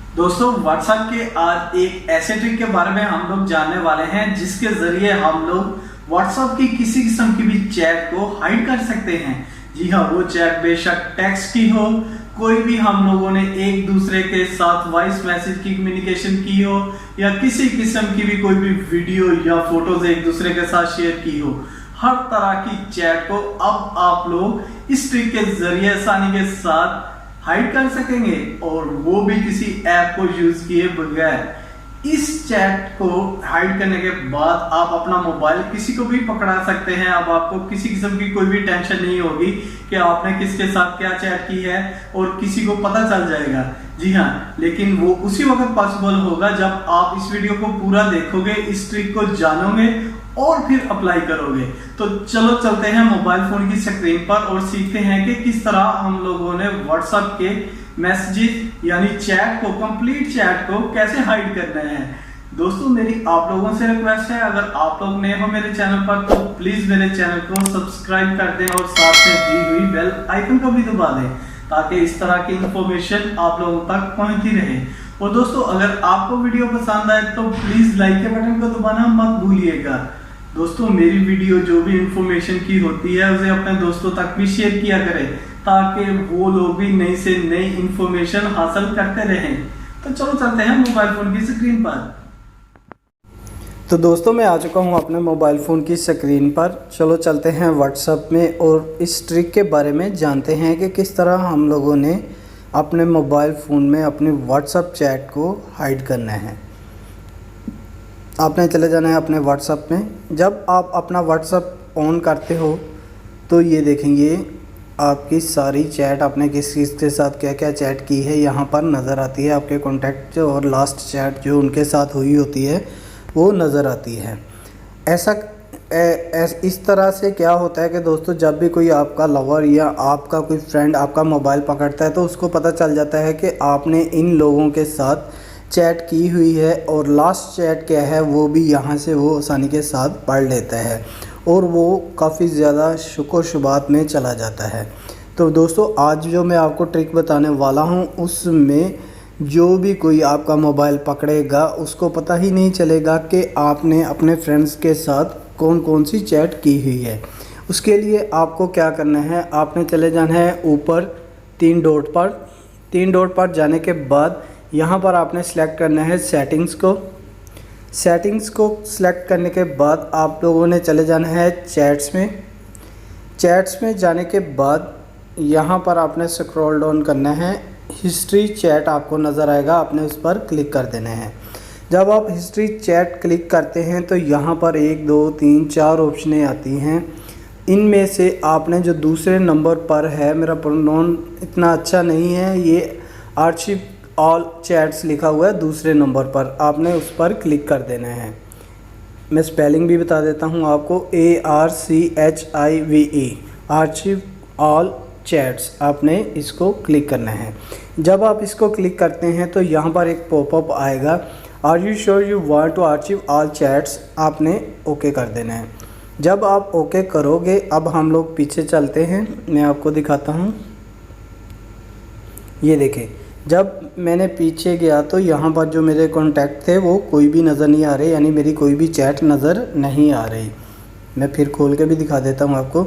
दोस्तों व्हाट्सएप के आज एक ऐसे ट्रिक के बारे में हम लोग जानने वाले हैं जिसके जरिए हम लोग व्हाट्सएप की किसी किस्म की भी चैट को हाइड कर सकते हैं। जी हाँ, वो चैट बेशक टेक्स्ट की हो, कोई भी हम लोगों ने एक दूसरे के साथ वॉइस मैसेज की कम्युनिकेशन की हो, या किसी किस्म की भी कोई भी वीडियो या फोटोज एक दूसरे के साथ शेयर की हो, हर तरह की चैट को अब आप लोग इस ट्रिक के जरिए आसानी के साथ हाइड कर सकेंगे, और वो भी किसी ऐप को यूज किए बगैर। इस चैट को हाइड करने के बाद आप अपना मोबाइल किसी को भी पकड़ा सकते हैं। अब आपको किसी किस्म की कोई भी टेंशन नहीं होगी कि आपने किसके साथ क्या चैट की है, और किसी को पता चल जाएगा। जी हाँ, लेकिन वो उसी वक्त पॉसिबल होगा जब आप इस वीडियो को पूरा देखोगे, इस ट्रिक को जानोगे और फिर अप्लाई करोगे। तो चलो चलते हैं मोबाइल फोन की स्क्रीन पर और सीखते हैं कि किस तरह हम लोगों ने व्हाट्सएप के मैसेजेस यानी चैट को, कंप्लीट चैट को कैसे हाइड करना है। दोस्तों मेरी आप लोगों से रिक्वेस्ट है, अगर आप लोग नए हो मेरे चैनल पर तो प्लीज मेरे चैनल को सब्सक्राइब कर दें और साथ में दी हुई बेल आइकन को भी दबा दें, ताकि इस तरह की इंफॉर्मेशन आप लोगों तक पहुंचती रहे। और दोस्तों अगर आपको वीडियो पसंद आए तो प्लीज लाइक के बटन को दबाना मत भूलिएगा। दोस्तों मेरी वीडियो जो भी इंफॉर्मेशन की होती है उसे अपने दोस्तों तक भी शेयर किया करें, ताकि वो लोग भी नई से नई इंफॉर्मेशन हासिल करते रहें। तो चलो चलते हैं मोबाइल फोन की स्क्रीन पर। तो दोस्तों मैं आ चुका हूं अपने मोबाइल फ़ोन की स्क्रीन पर। चलो चलते हैं व्हाट्सएप में और इस ट्रिक के बारे में जानते हैं कि किस तरह हम लोगों ने अपने मोबाइल फ़ोन में अपने व्हाट्सएप चैट को हाइड करना है। आपने चले जाना है अपने व्हाट्सएप में। जब आप अपना व्हाट्सएप ऑन करते हो तो ये देखेंगे आपकी सारी चैट, आपने किस किस के साथ क्या क्या चैट की है यहाँ पर नज़र आती है। आपके कॉन्टैक्ट और लास्ट चैट जो उनके साथ हुई होती है वो नज़र आती है। इस तरह से क्या होता है कि दोस्तों जब भी कोई आपका लवर या आपका कोई फ्रेंड आपका मोबाइल पकड़ता है तो उसको पता चल जाता है कि आपने इन लोगों के साथ चैट की हुई है, और लास्ट चैट क्या है वो भी यहाँ से वो आसानी के साथ पढ़ लेता है और वो काफ़ी ज़्यादा शुक्र शुबात में चला जाता है। तो दोस्तों आज जो मैं आपको ट्रिक बताने वाला हूँ उसमें जो भी कोई आपका मोबाइल पकड़ेगा उसको पता ही नहीं चलेगा कि आपने अपने फ्रेंड्स के साथ कौन कौन सी चैट की हुई है। उसके लिए आपको क्या करना है, आपने चले जाना है ऊपर तीन डॉट पर जाने के बाद यहाँ पर आपने सेलेक्ट करना है सेटिंग्स को सेलेक्ट करने के बाद आप लोगों ने चले जाना है चैट्स में जाने के बाद यहाँ पर आपने स्क्रॉल डाउन करना है। हिस्ट्री चैट आपको नज़र आएगा, आपने उस पर क्लिक कर देना है। जब आप हिस्ट्री चैट क्लिक करते हैं तो यहाँ पर 1 2 3 4 ऑप्शनें आती हैं। इनमें से आपने जो दूसरे नंबर पर है, मेरा प्रोनाउन इतना अच्छा नहीं है, ये आर्चिव ऑल चैट्स लिखा हुआ है, दूसरे नंबर पर आपने उस पर क्लिक कर देना है। मैं स्पेलिंग भी बता देता हूँ आपको, ARCHIVE आर्चिव ऑल चैट्स, आपने इसको क्लिक करना है। जब आप इसको क्लिक करते हैं तो यहाँ पर एक पॉपअप आएगा, are you sure you want to archive all chats, आपने ओके कर देना है। जब आप ओके करोगे, अब हम लोग पीछे चलते हैं, मैं आपको दिखाता हूँ। ये देखें, जब मैंने पीछे गया तो यहाँ पर जो मेरे कॉन्टैक्ट थे वो कोई भी नज़र नहीं आ रहे, यानी मेरी कोई भी चैट नज़र नहीं आ रही। मैं फिर खोल के भी दिखा देता हूँ आपको।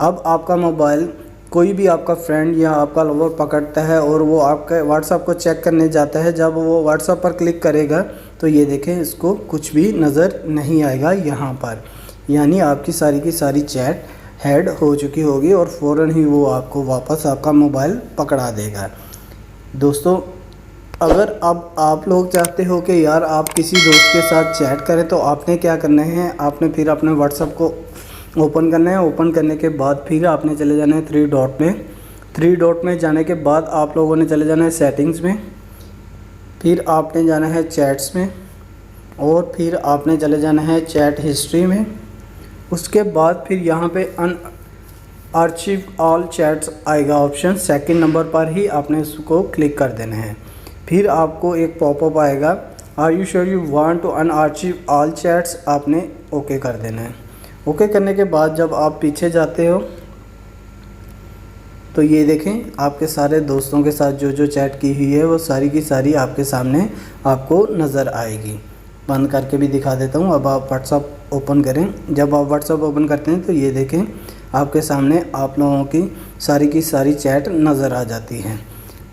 अब आपका मोबाइल कोई भी आपका फ्रेंड या आपका लवर पकड़ता है और वो आपके व्हाट्सएप को चेक करने जाता है, जब वो व्हाट्सएप पर क्लिक करेगा तो ये देखें इसको कुछ भी नज़र नहीं आएगा यहाँ पर, यानी आपकी सारी की सारी चैट हेड हो चुकी होगी और फ़ौरन ही वो आपको वापस आपका मोबाइल पकड़ा देगा। दोस्तों अगर अब आप लोग चाहते हो कि यार आप किसी दोस्त के साथ चैट करें तो आपने क्या करना है, आपने फिर अपने व्हाट्सएप को ओपन करना है। ओपन करने के बाद फिर आपने चले जाना है थ्री डॉट में जाने के बाद आप लोगों ने चले जाना है सेटिंग्स में, फिर आपने जाना है चैट्स में, और फिर आपने चले जाना है चैट हिस्ट्री में। उसके बाद फिर यहाँ पे आर्चिव ऑल चैट्स आएगा ऑप्शन, सेकंड नंबर पर ही आपने उसको क्लिक कर देना है। फिर आपको एक पॉपअप आएगा, are you sure you want to unarchive all chats, आपने ओके कर देना है। ओके करने के बाद जब आप पीछे जाते हो तो ये देखें आपके सारे दोस्तों के साथ जो जो चैट की हुई है वो सारी की सारी आपके सामने आपको नज़र आएगी। बंद करके भी दिखा देता हूँ। अब आप व्हाट्सअप ओपन करें। जब आप व्हाट्सअप ओपन करते हैं तो ये देखें आपके सामने आप लोगों की सारी चैट नज़र आ जाती है।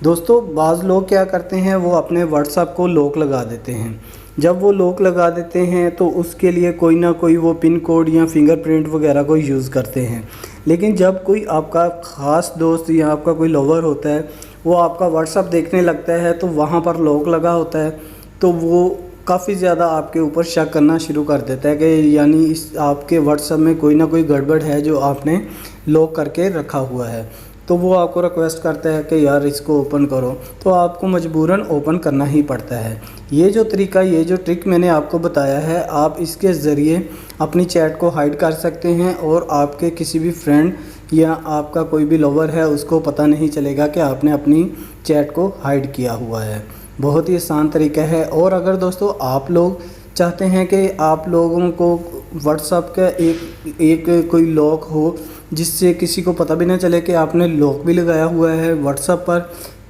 दोस्तों बाज़ लोग क्या करते हैं, वो अपने व्हाट्सअप को लॉक लगा देते हैं। जब वो लॉक लगा देते हैं तो उसके लिए कोई ना कोई वो पिन कोड या फिंगरप्रिंट वगैरह को यूज़ करते हैं। लेकिन जब कोई आपका ख़ास दोस्त या आपका कोई लवर होता है, वो आपका व्हाट्सअप देखने लगता है तो वहाँ पर लॉक लगा होता है, तो वो काफ़ी ज़्यादा आपके ऊपर शक करना शुरू कर देता है कि यानी इस आपके व्हाट्सएप में कोई ना कोई गड़बड़ है जो आपने लॉक करके रखा हुआ है। तो वो आपको रिक्वेस्ट करता है कि यार इसको ओपन करो, तो आपको मजबूरन ओपन करना ही पड़ता है। ये जो तरीका, ये जो ट्रिक मैंने आपको बताया है, आप इसके ज़रिए अपनी चैट को हाइड कर सकते हैं और आपके किसी भी फ्रेंड या आपका कोई भी लवर है उसको पता नहीं चलेगा कि आपने अपनी चैट को हाइड किया हुआ है। बहुत ही आसान तरीका है। और अगर दोस्तों आप लोग चाहते हैं कि आप लोगों को व्हाट्सएप का एक कोई लॉक हो जिससे किसी को पता भी ना चले कि आपने लॉक भी लगाया हुआ है व्हाट्सएप पर,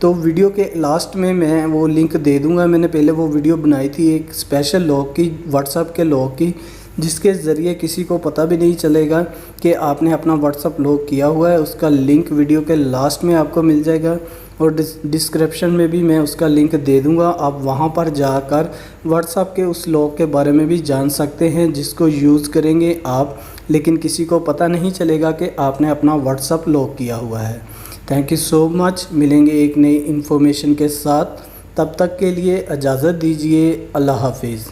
तो वीडियो के लास्ट में मैं वो लिंक दे दूंगा। मैंने पहले वो वीडियो बनाई थी एक स्पेशल लॉक की, व्हाट्सएप के लॉक की, जिसके ज़रिए किसी को पता भी नहीं चलेगा कि आपने अपना व्हाट्सएप लॉक किया हुआ है। उसका लिंक वीडियो के लास्ट में आपको मिल जाएगा और डिस्क्रिप्शन में भी मैं उसका लिंक दे दूंगा। आप वहां पर जाकर व्हाट्सएप के उस लॉक के बारे में भी जान सकते हैं जिसको यूज़ करेंगे आप, लेकिन किसी को पता नहीं चलेगा कि आपने अपना व्हाट्सएप लॉक किया हुआ है। Thank you so much. मिलेंगे एक नई इन्फॉर्मेशन के साथ, तब तक के लिए इजाज़त दीजिए। अल्लाह हाफिज़।